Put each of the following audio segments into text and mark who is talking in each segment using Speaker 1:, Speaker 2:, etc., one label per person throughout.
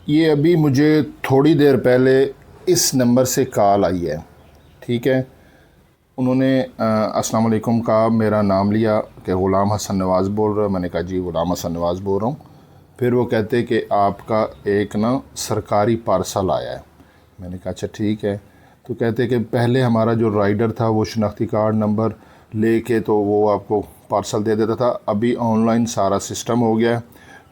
Speaker 1: ये अभी मुझे थोड़ी देर पहले इस नंबर से कॉल आई है। ठीक है, उन्होंने अस्सलाम वालेकुम कहा, मेरा नाम लिया कि ग़ुलाम हसन नवाज़ बोल रहा। मैंने कहा जी ग़ुलाम हसन नवाज़ बोल रहा हूँ। फिर वो कहते कि आपका एक ना सरकारी पार्सल आया है। मैंने कहा अच्छा ठीक है। तो कहते कि पहले हमारा जो राइडर था वो शनाख्ती कार्ड नंबर लेके तो वो आपको पार्सल दे देता था, अभी ऑनलाइन सारा सिस्टम हो गया है,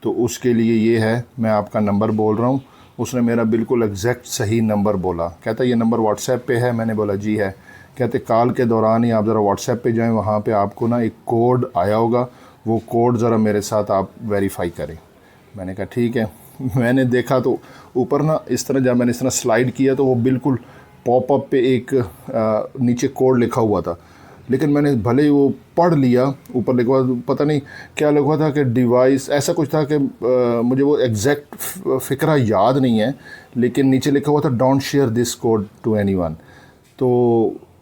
Speaker 1: तो उसके लिए ये है, मैं आपका नंबर बोल रहा हूँ। उसने मेरा बिल्कुल एग्जैक्ट सही नंबर बोला। कहता ये नंबर व्हाट्सएप पे है। मैंने बोला जी है। कहते कॉल के दौरान ही आप ज़रा व्हाट्सएप पे जाएं, वहाँ पे आपको ना एक कोड आया होगा, वो कोड ज़रा मेरे साथ आप वेरीफाई करें। मैंने कहा ठीक है। मैंने देखा तो ऊपर ना इस तरह, जब मैंने इस तरह स्लाइड किया तो वो बिल्कुल पॉपअप पे एक नीचे कोड लिखा हुआ था, लेकिन मैंने भले ही वो पढ़ लिया, ऊपर लिखा हुआ पता नहीं क्या लिखा हुआ था कि डिवाइस ऐसा कुछ था कि मुझे वो एग्जैक्ट फ़िक्रा याद नहीं है, लेकिन नीचे लिखा हुआ था don't share this code to anyone. तो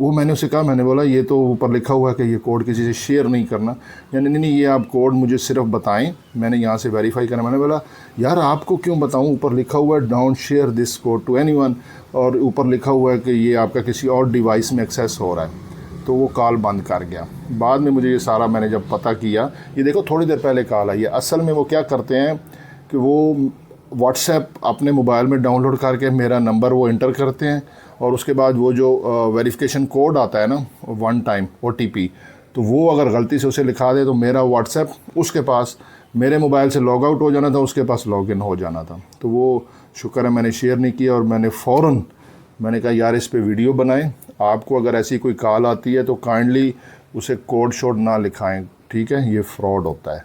Speaker 1: वो मैंने उसे कहा, मैंने बोला ये तो ऊपर लिखा हुआ है कि ये कोड किसी से शेयर नहीं करना। यानी नहीं, ये आप कोड मुझे सिर्फ बताएं, मैंने यहाँ से वेरीफाई करना। मैंने बोला यार आपको क्यों बताऊँ, ऊपर लिखा हुआ है don't share this code to anyone, और ऊपर लिखा हुआ है कि ये आपका किसी और डिवाइस में एक्सेस हो रहा है। तो वो कॉल बंद कर गया। बाद में मुझे ये सारा मैंने जब पता किया, ये देखो थोड़ी देर पहले कॉल आई है। असल में वो क्या करते हैं कि वो व्हाट्सएप अपने मोबाइल में डाउनलोड करके मेरा नंबर वो इंटर करते हैं, और उसके बाद वो जो वेरिफिकेशन कोड आता है ना, वन टाइम OTP, तो वो अगर गलती से उसे लिखा दे तो मेरा व्हाट्सएप उसके पास, मेरे मोबाइल से लॉग आउट हो जाना था, उसके पास लॉग इन हो जाना था। तो वो शुक्र है मैंने शेयर नहीं किया, और मैंने फ़ौरन मैंने कहा यार इस पे वीडियो बनाएं। आपको अगर ऐसी कोई कॉल आती है तो काइंडली उसे कोड शोड ना लिखाएं, ठीक है, ये फ्रॉड होता है।